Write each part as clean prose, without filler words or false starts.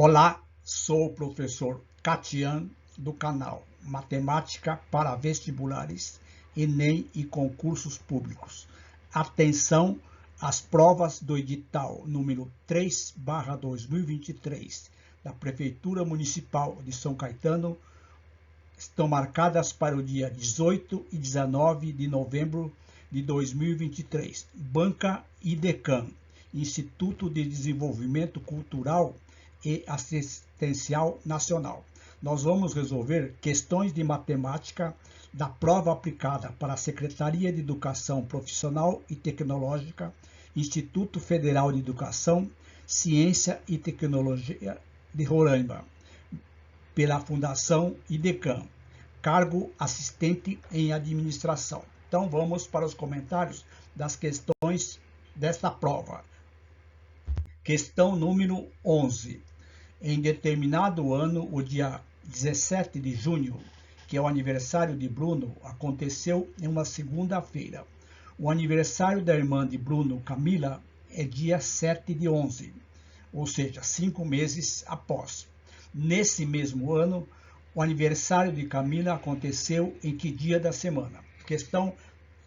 Olá, sou o professor Catian do canal Matemática para Vestibulares, Enem e Concursos Públicos. Atenção às provas do edital número 3/2023 da Prefeitura Municipal de São Caetano estão marcadas para o dia 18 e 19 de novembro de 2023. Banca IDECAM, Instituto de Desenvolvimento Cultural e Assistencial Nacional. Nós vamos resolver questões de matemática da prova aplicada para a Secretaria de Educação Profissional e Tecnológica, Instituto Federal de Educação, Ciência e Tecnologia de Roraima, pela Fundação IDECAM, cargo assistente em administração. Então vamos para os comentários das questões desta prova. Questão número 11. Em determinado ano, o dia 17 de junho, que é o aniversário de Bruno, aconteceu em uma segunda-feira. O aniversário da irmã de Bruno, Camila, é dia 7 de 11, ou seja, 5 meses após. Nesse mesmo ano, o aniversário de Camila aconteceu em que dia da semana? Questão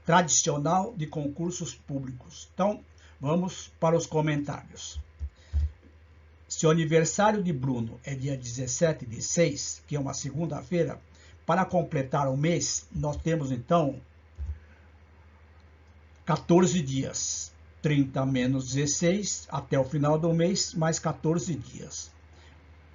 tradicional de concursos públicos. Então, vamos para os comentários. Se o aniversário de Bruno é dia 17 de 6, que é uma segunda-feira, para completar o mês, nós temos então 14 dias. 30 menos 16 até o final do mês, mais 14 dias.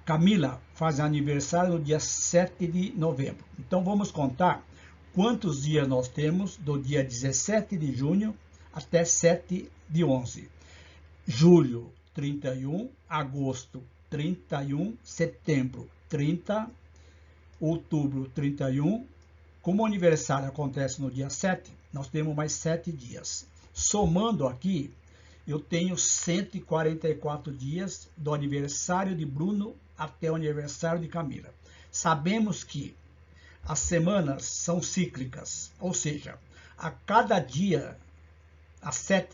Camila faz aniversário no dia 7 de novembro. Então vamos contar quantos dias nós temos do dia 17 de junho até 7 de 11. Julho, 31, agosto, 31, setembro, 30, outubro, 31. Como o aniversário acontece no dia 7, nós temos mais 7 dias. Somando aqui, eu tenho 144 dias do aniversário de Bruno até o aniversário de Camila. Sabemos que as semanas são cíclicas, ou seja, a cada dia,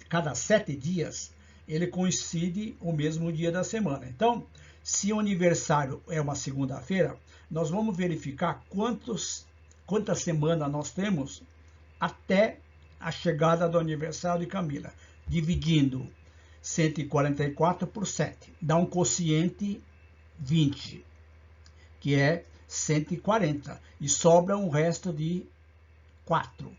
cada 7 dias, ele coincide o mesmo dia da semana. Então, se o aniversário é uma segunda-feira, nós vamos verificar quantas semanas nós temos até a chegada do aniversário de Camila, dividindo 144 por 7, dá um quociente 20, que é 140, e sobra um resto de 4.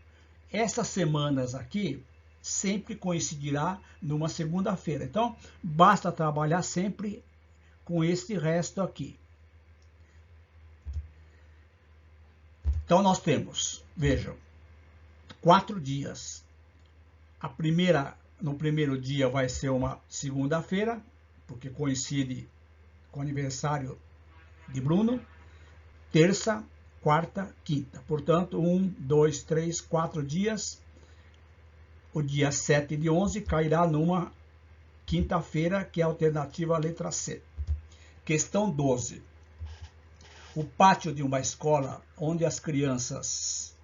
Essas semanas aqui sempre coincidirá numa segunda-feira. Então, basta trabalhar sempre com esse resto aqui. Então, nós temos, vejam, 4 dias. No primeiro dia vai ser uma segunda-feira, porque coincide com o aniversário de Bruno. Terça, quarta, quinta. Portanto, 1, 2, 3, 4 dias. O dia 7 de 11 cairá numa quinta-feira, que é a alternativa à letra C. Questão 12. O pátio de uma escola onde as crianças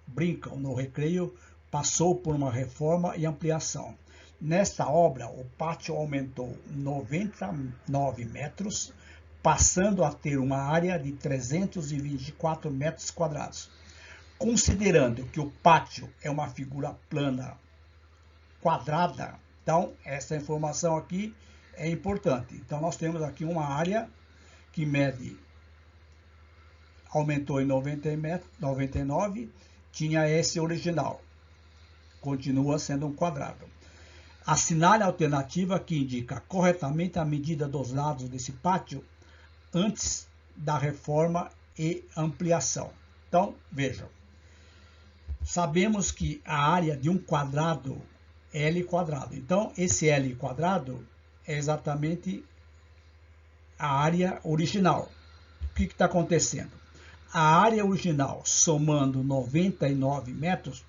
brincam no recreio passou por uma reforma e ampliação. Nesta obra, o pátio aumentou 99 metros, passando a ter uma área de 324 metros quadrados. Considerando que o pátio é uma figura plana quadrada, então essa informação aqui é importante. Então nós temos aqui uma área que aumentou em 99, tinha esse original, continua sendo um quadrado. Assinale a alternativa que indica corretamente a medida dos lados desse pátio antes da reforma e ampliação. Então, vejam, sabemos que a área de um quadrado é L quadrado. Então, esse L quadrado é exatamente a área original. O que está acontecendo? A área original, somando 99 metros,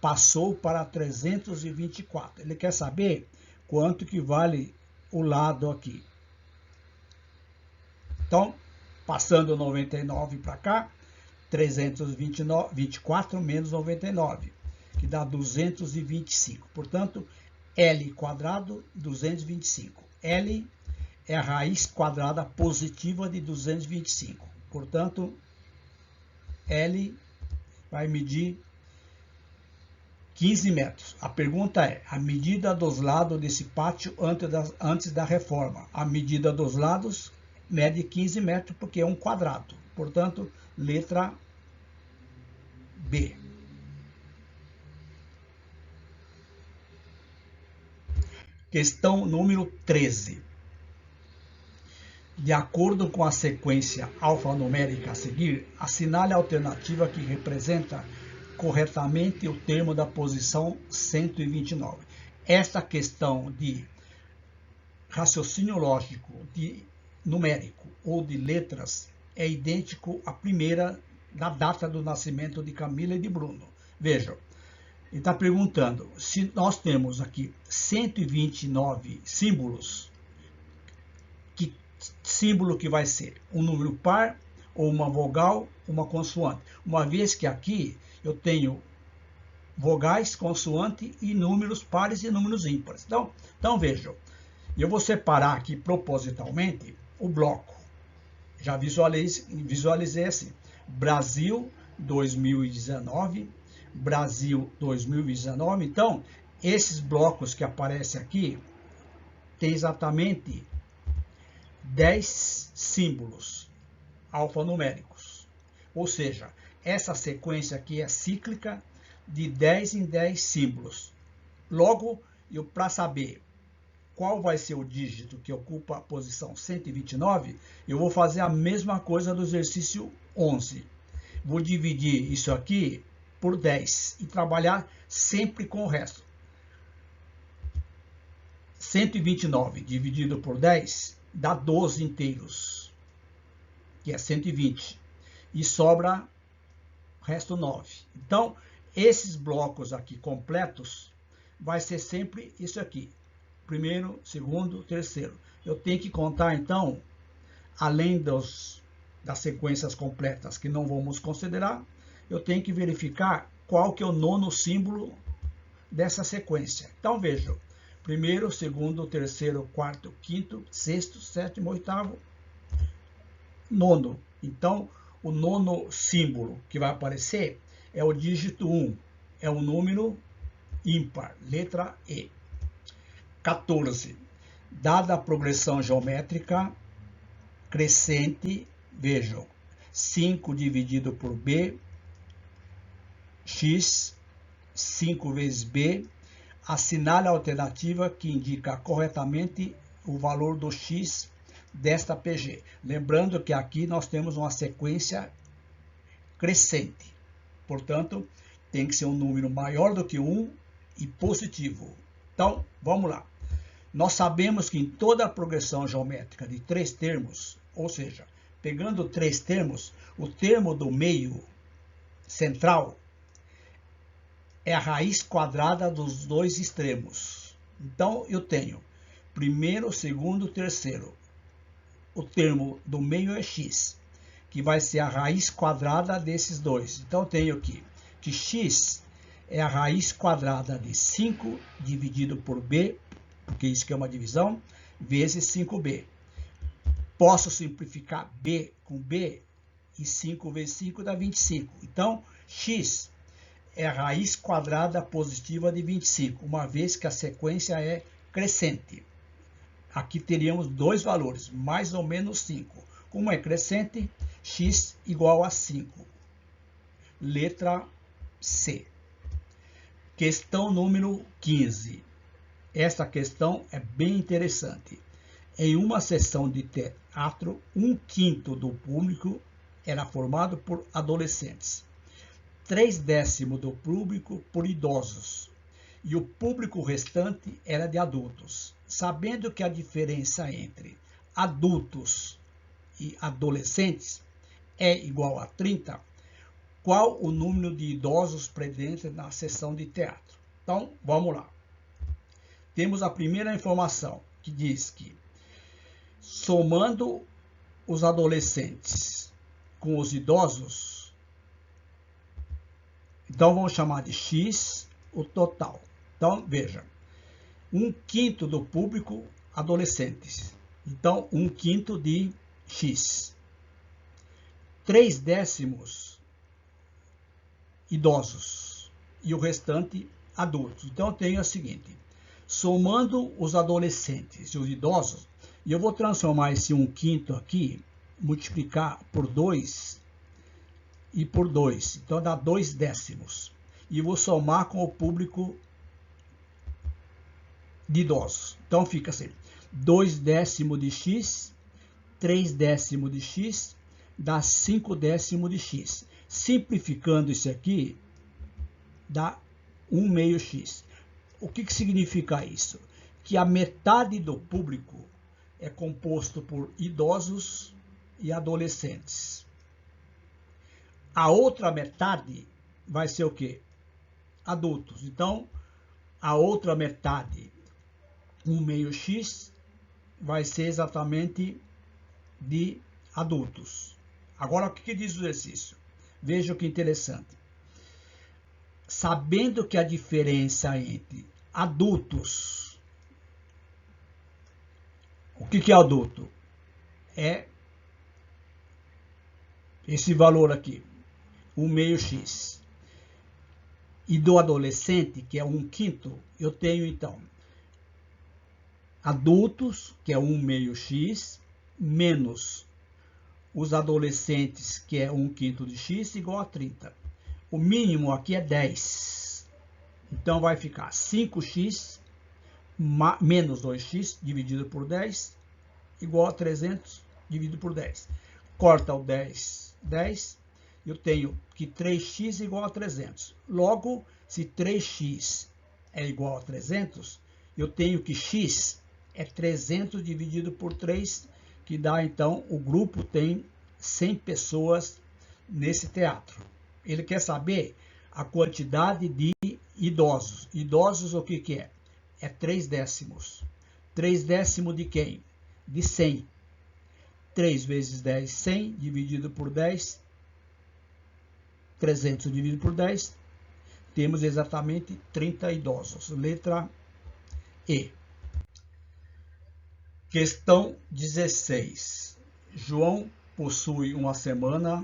passou para 324. Ele quer saber quanto que vale o lado aqui. Então, passando 99 para cá, 324 menos 99, que dá 225. Portanto, L quadrado, 225. L é a raiz quadrada positiva de 225. Portanto, L vai medir 15 metros. A pergunta é, a medida dos lados desse pátio antes da reforma. A medida dos lados mede 15 metros porque é um quadrado. Portanto, letra B. Questão número 13. De acordo com a sequência alfanumérica a seguir, assinale a alternativa que representa corretamente o termo da posição 129. Esta questão de raciocínio lógico, de numérico ou de letras é idêntico à primeira da data do nascimento de Camila e de Bruno. Vejam, ele está perguntando se nós temos aqui 129 símbolos, que símbolo que vai ser? Um número par ou uma vogal, uma consoante? Uma vez que aqui eu tenho vogais, consoante e números pares e números ímpares. Então vejam, eu vou separar aqui propositalmente o bloco. Já visualizei assim, Brasil 2019, Brasil 2019. Então, esses blocos que aparecem aqui tem exatamente 10 símbolos alfanuméricos. Ou seja, essa sequência aqui é cíclica de 10 em 10 símbolos. Logo, para saber qual vai ser o dígito que ocupa a posição 129, eu vou fazer a mesma coisa do exercício 11. Vou dividir isso aqui por 10 e trabalhar sempre com o resto. 129 dividido por 10 dá 12 inteiros, que é 120. E sobra o resto 9. Então, esses blocos aqui completos vai ser sempre isso aqui. Primeiro, segundo, terceiro. Eu tenho que contar, então, além das sequências completas que não vamos considerar, eu tenho que verificar qual que é o nono símbolo dessa sequência. Então, vejam. Primeiro, segundo, terceiro, quarto, quinto, sexto, sétimo, oitavo, nono. Então, o nono símbolo que vai aparecer é o dígito 1. É um número ímpar, letra E. 14. Dada a progressão geométrica crescente, vejam, 5 dividido por B, x, 5 vezes B, assinale a alternativa que indica corretamente o valor do x desta PG. Lembrando que aqui nós temos uma sequência crescente. Portanto, tem que ser um número maior do que 1 e positivo. Então, vamos lá. Nós sabemos que em toda a progressão geométrica de 3 termos, ou seja, pegando 3 termos, o termo do meio central é a raiz quadrada dos dois extremos. Então, eu tenho primeiro, segundo, terceiro. O termo do meio é x, que vai ser a raiz quadrada desses dois. Então, eu tenho aqui que x é a raiz quadrada de 5 dividido por b, porque isso aqui é uma divisão, vezes 5b. Posso simplificar b com b, e 5 vezes 5 dá 25. Então, x é a raiz quadrada positiva de 25, uma vez que a sequência é crescente. Aqui teríamos dois valores, mais ou menos 5. Como é crescente, x igual a 5. Letra C. Questão número 15. Esta questão é bem interessante. Em uma sessão de teatro, 1/5 do público era formado por adolescentes. 3/10 do público por idosos, e o público restante era de adultos. Sabendo que a diferença entre adultos e adolescentes é igual a 30, qual o número de idosos presentes na sessão de teatro? Então, vamos lá. Temos a primeira informação, que diz que, somando os adolescentes com os idosos, então, vamos chamar de x o total. Então, veja, 1/5 do público, adolescentes. Então, 1/5 de x. 3/10 idosos e o restante adultos. Então, eu tenho o seguinte, somando os adolescentes e os idosos, e eu vou transformar esse 1/5 aqui, multiplicar por 2 e por 2. Então, dá 2/10. E vou somar com o público de idosos. Então, fica assim, 2/10 de x, 3/10 de x, dá 5/10 de x. Simplificando isso aqui, dá 1/2 x. O que significa isso? Que a metade do público é composto por idosos e adolescentes. A outra metade vai ser o quê? Adultos. Então, a outra metade, 1/2 x, vai ser exatamente de adultos. Agora, o que diz o exercício? Veja que interessante. Sabendo que a diferença entre adultos, o que é adulto? É esse valor aqui, 1/2 x. E do adolescente, que é 1/5, eu tenho então adultos, que é 1/2 x, menos os adolescentes, que é 1/5 de x, igual a 30. O mínimo aqui é 10. Então, vai ficar 5x menos 2x dividido por 10, igual a 300 dividido por 10. Corta o 10, 10. Eu tenho que 3x é igual a 300. Logo, se 3x é igual a 300, eu tenho que x é 300 dividido por 3, que dá, então, o grupo tem 100 pessoas nesse teatro. Ele quer saber a quantidade de idosos. Idosos, o que é? É 3/10. 3/10 de quem? De 100. 3 vezes 10, 100, dividido por 10, 300 dividido por 10, temos exatamente 30 idosos. Letra E. Questão 16. João possui uma semana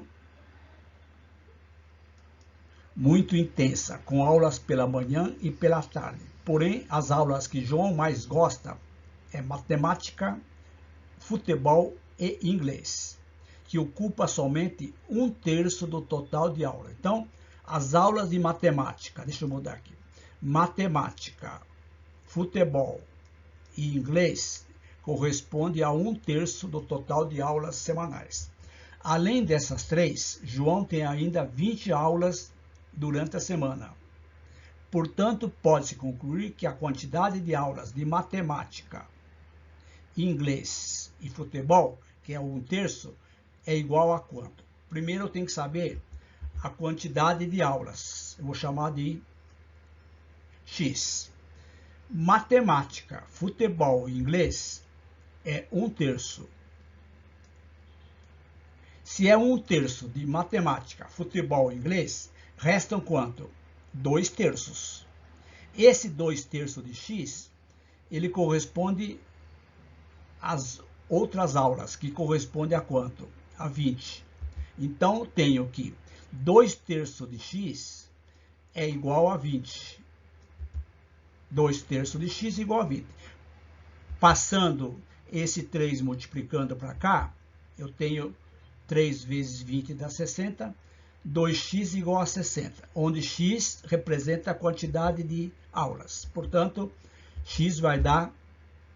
muito intensa, com aulas pela manhã e pela tarde. Porém, as aulas que João mais gosta é matemática, futebol e inglês, que ocupa somente 1/3 do total de aula. Então, as aulas de matemática, deixa eu mudar aqui, matemática, futebol e inglês corresponde a 1/3 do total de aulas semanais. Além dessas três, João tem ainda 20 aulas durante a semana. Portanto, pode-se concluir que a quantidade de aulas de matemática, inglês e futebol, que é 1/3, é igual a quanto? Primeiro eu tenho que saber a quantidade de aulas. Eu vou chamar de x. Matemática, futebol e inglês é 1/3. Se é 1/3 de matemática, futebol e inglês, restam quanto? 2/3. Esse 2/3 de x, ele corresponde às outras aulas, que corresponde a quanto? A 20. Então, tenho que 2/3 de x é igual a 20. 2/3 de x igual a 20. Passando esse 3 multiplicando para cá, eu tenho 3 vezes 20 dá 60. 2x igual a 60, onde x representa a quantidade de aulas. Portanto, x vai dar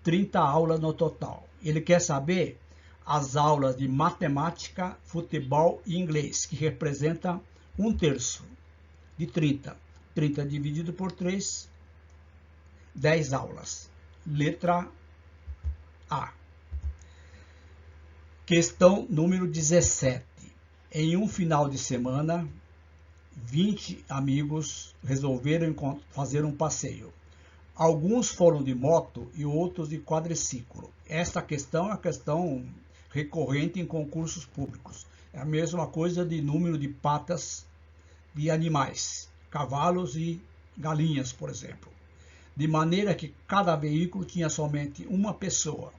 30 aulas no total. Ele quer saber as aulas de matemática, futebol e inglês, que representa 1/3 de 30. 30 dividido por 3, 10 aulas. Letra A. Questão número 17. Em um final de semana, 20 amigos resolveram fazer um passeio. Alguns foram de moto e outros de quadriciclo. Esta questão é uma questão recorrente em concursos públicos. É a mesma coisa de número de patas de animais, cavalos e galinhas, por exemplo. De maneira que cada veículo tinha somente uma pessoa.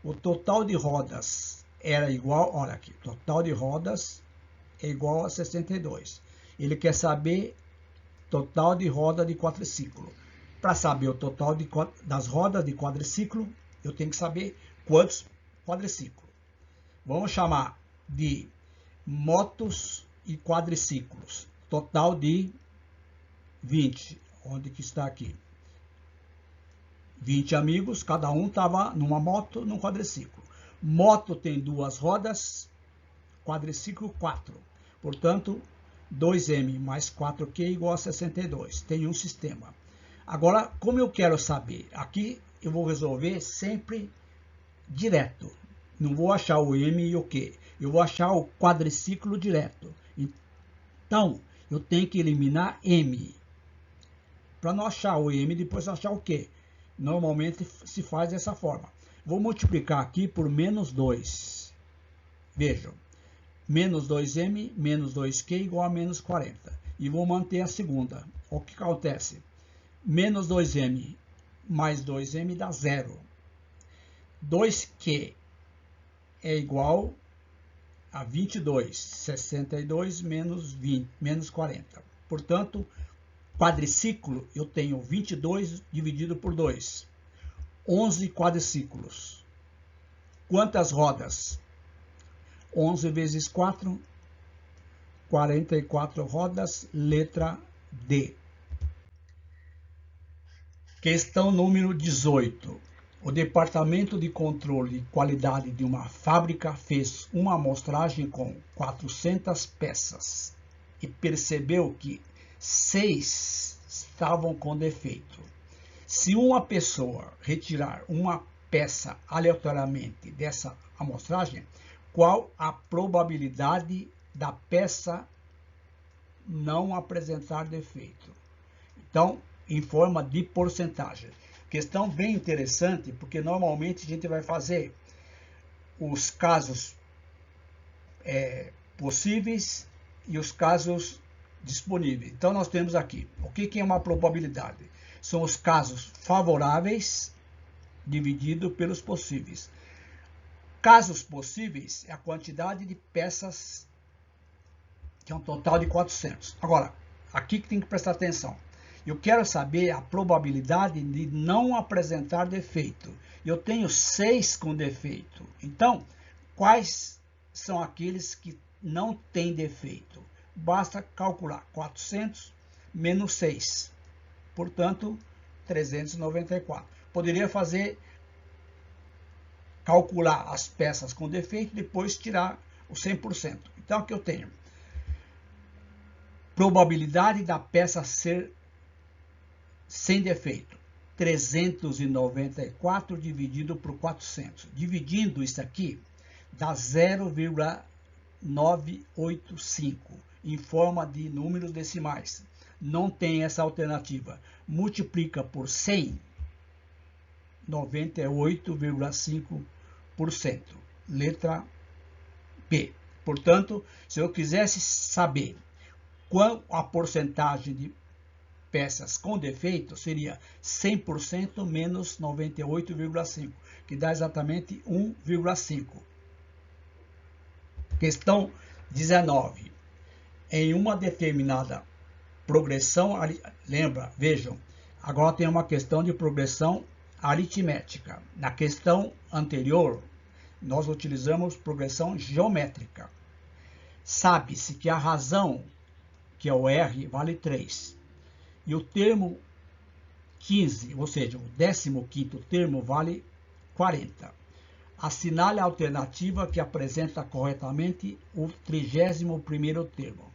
o total de rodas era igual, olha aqui, total de rodas é igual a 62. Ele quer saber total de roda de quadriciclo. Para saber o total das rodas de quadriciclo, eu tenho que saber quantos quadriciclos. Vamos chamar de motos e quadriciclos. Total de 20. Onde que está aqui? 20 amigos, cada um estava numa moto, num quadriciclo. Moto tem 2 rodas, quadriciclo 4. Portanto, 2m mais 4q igual a 62. Tem um sistema. Agora, como eu quero saber? Aqui eu vou resolver sempre direto. Não vou achar o m e o q. Eu vou achar o quadriciclo direto. Então, eu tenho que eliminar m. Para não achar o m, depois achar o q. Normalmente se faz dessa forma. Vou multiplicar aqui por menos 2. Vejam. Menos 2m menos 2q igual a menos 40. E vou manter a segunda. O que acontece? Menos 2m mais 2m dá 0. 2q é igual a 22. 62 menos 20, menos 40. Portanto, quadriciclo, eu tenho 22 dividido por 2. 11 quadriciclos. Quantas rodas? 11 vezes 4, 44 rodas, letra D. Questão número 18. O Departamento de Controle de Qualidade de uma fábrica fez uma amostragem com 400 peças e percebeu que 6 estavam com defeito. Se uma pessoa retirar uma peça aleatoriamente dessa amostragem, qual a probabilidade da peça não apresentar defeito? Então, em forma de porcentagem. Questão bem interessante, porque normalmente a gente vai fazer os casos possíveis e os casos disponíveis. Então, nós temos aqui, o que é uma probabilidade? São os casos favoráveis dividido pelos possíveis. Casos possíveis é a quantidade de peças, que é um total de 400. Agora, aqui que tem que prestar atenção. Eu quero saber a probabilidade de não apresentar defeito. Eu tenho 6 com defeito. Então, quais são aqueles que não têm defeito? Basta calcular 400 menos 6. Portanto, 394. Poderia calcular as peças com defeito e depois tirar o 100%. Então, aqui eu tenho probabilidade da peça ser sem defeito, 394 dividido por 400. Dividindo isso aqui, dá 0,985 em forma de números decimais. Não tem essa alternativa. Multiplica por 100, 98,5%. Letra P. Portanto, se eu quisesse saber qual a porcentagem de peças com defeito, seria 100% menos 98,5%, que dá exatamente 1,5%. Questão 19. Em uma determinada progressão, lembra, vejam, agora tem uma questão de progressão aritmética. Na questão anterior, nós utilizamos progressão geométrica. Sabe-se que a razão, que é o R, vale 3. E o termo 15, ou seja, o 15º termo, vale 40. Assinale a alternativa que apresenta corretamente o 31º termo.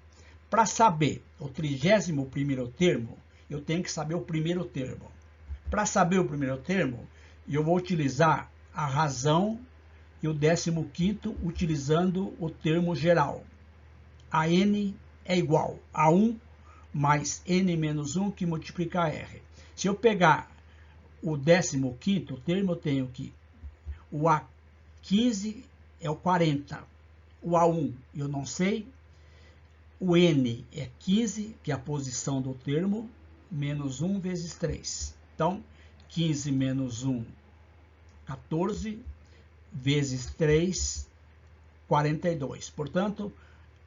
Para saber o 31º termo, eu tenho que saber o primeiro termo. Para saber o primeiro termo, eu vou utilizar a razão e o 15º utilizando o termo geral. A n é igual a 1 mais n menos 1 que multiplica a r. Se eu pegar o 15º termo, eu tenho que o A15 é o 40. O A1 eu não sei. O n é 15, que é a posição do termo, menos 1 vezes 3. Então, 15 menos 1, 14. vezes 3, 42. Portanto,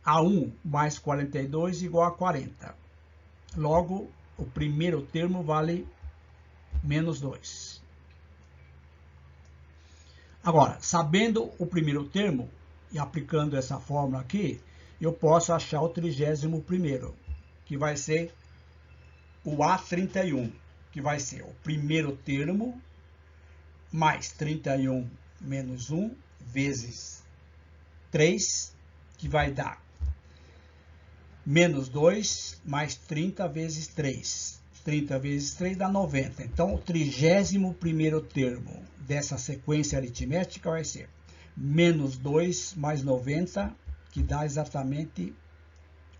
A1 mais 42 igual a 40. Logo, o primeiro termo vale menos 2. Agora, sabendo o primeiro termo e aplicando essa fórmula aqui, eu posso achar o 31º, que vai ser o A31, que vai ser o primeiro termo mais 31 menos 1 vezes 3, que vai dar menos 2 mais 30 vezes 3. 30 vezes 3 dá 90. Então, o 31º termo dessa sequência aritmética vai ser menos 2 mais 90, que dá exatamente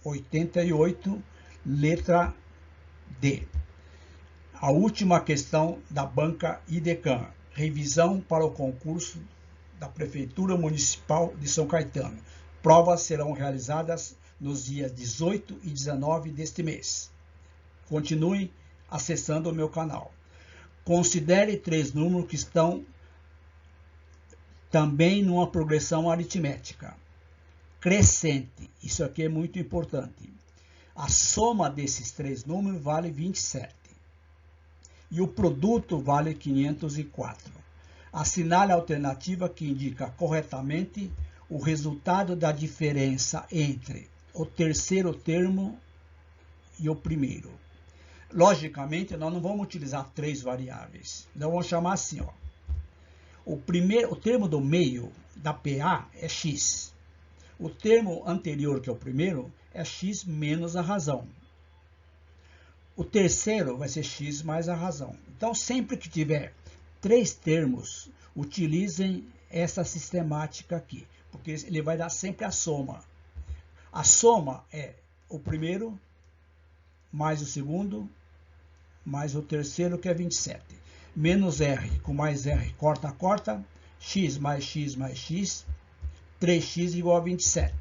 88, letra D. A última questão da banca IDECAM. Revisão para o concurso da Prefeitura Municipal de São Caetano. Provas serão realizadas nos dias 18 e 19 deste mês. Continue acessando o meu canal. Considere 3 números que estão também numa progressão aritmética crescente. Isso aqui é muito importante. A soma desses 3 números vale 27. E o produto vale 504. Assinale a alternativa que indica corretamente o resultado da diferença entre o terceiro termo e o primeiro. Logicamente, nós não vamos utilizar 3 variáveis. Nós vamos chamar assim, ó. O termo do meio da PA é x. O termo anterior, que é o primeiro, é x menos a razão. O terceiro vai ser x mais a razão. Então, sempre que tiver 3 termos, utilizem essa sistemática aqui, porque ele vai dar sempre a soma. A soma é o primeiro mais o segundo mais o terceiro, que é 27. Menos R com mais R, corta, corta. X mais x mais x. 3x igual a 27.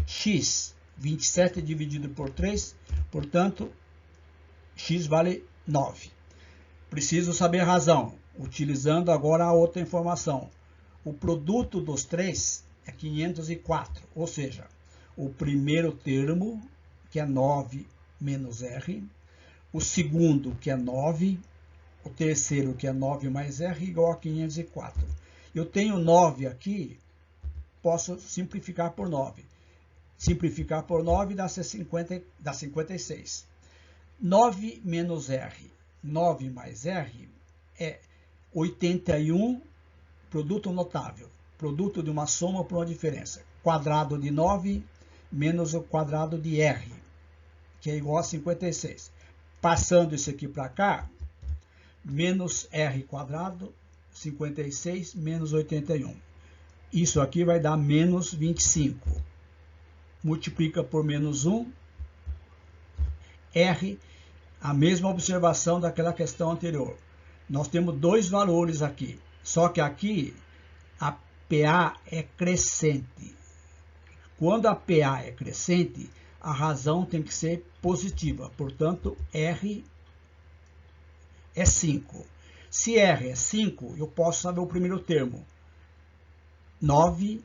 X, 27 dividido por 3, portanto, x vale 9. Preciso saber a razão, utilizando agora a outra informação. O produto dos 3 é 504, ou seja, o primeiro termo, que é 9 menos R, o segundo, que é 9, o terceiro, que é 9 mais R, igual a 504. Eu tenho 9 aqui, posso simplificar por 9. Simplificar por 9 dá 56. 9 menos R, 9 mais R, é 81, produto notável. Produto de uma soma por uma diferença. Quadrado de 9 menos o quadrado de R, que é igual a 56. Passando isso aqui para cá, menos R quadrado, 56 menos 81. Isso aqui vai dar menos 25. Multiplica por menos 1. R, a mesma observação daquela questão anterior. Nós temos 2 valores aqui. Só que aqui a PA é crescente. Quando a PA é crescente, a razão tem que ser positiva. Portanto, R é 5. Se R é 5, eu posso saber o primeiro termo. 9,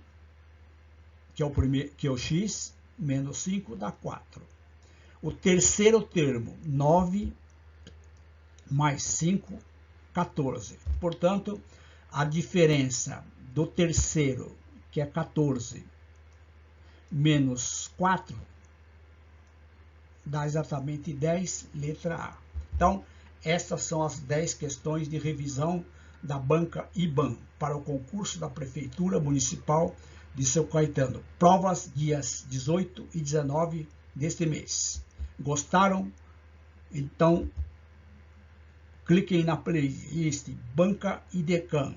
que é o x, menos 5 dá 4. O terceiro termo, 9 mais 5, 14. Portanto, a diferença do terceiro, que é 14, menos 4, dá exatamente 10, letra A. Então, estas são as 10 questões de revisão da banca IBAN para o concurso da Prefeitura Municipal de São Caetano. Provas dias 18 e 19 deste mês. Gostaram? Então, cliquem na playlist Banca IDECAM.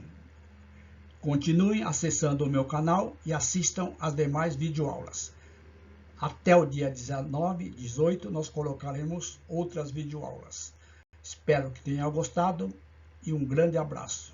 Continuem acessando o meu canal e assistam às demais videoaulas. Até o dia 19, 18, nós colocaremos outras videoaulas. Espero que tenham gostado e um grande abraço.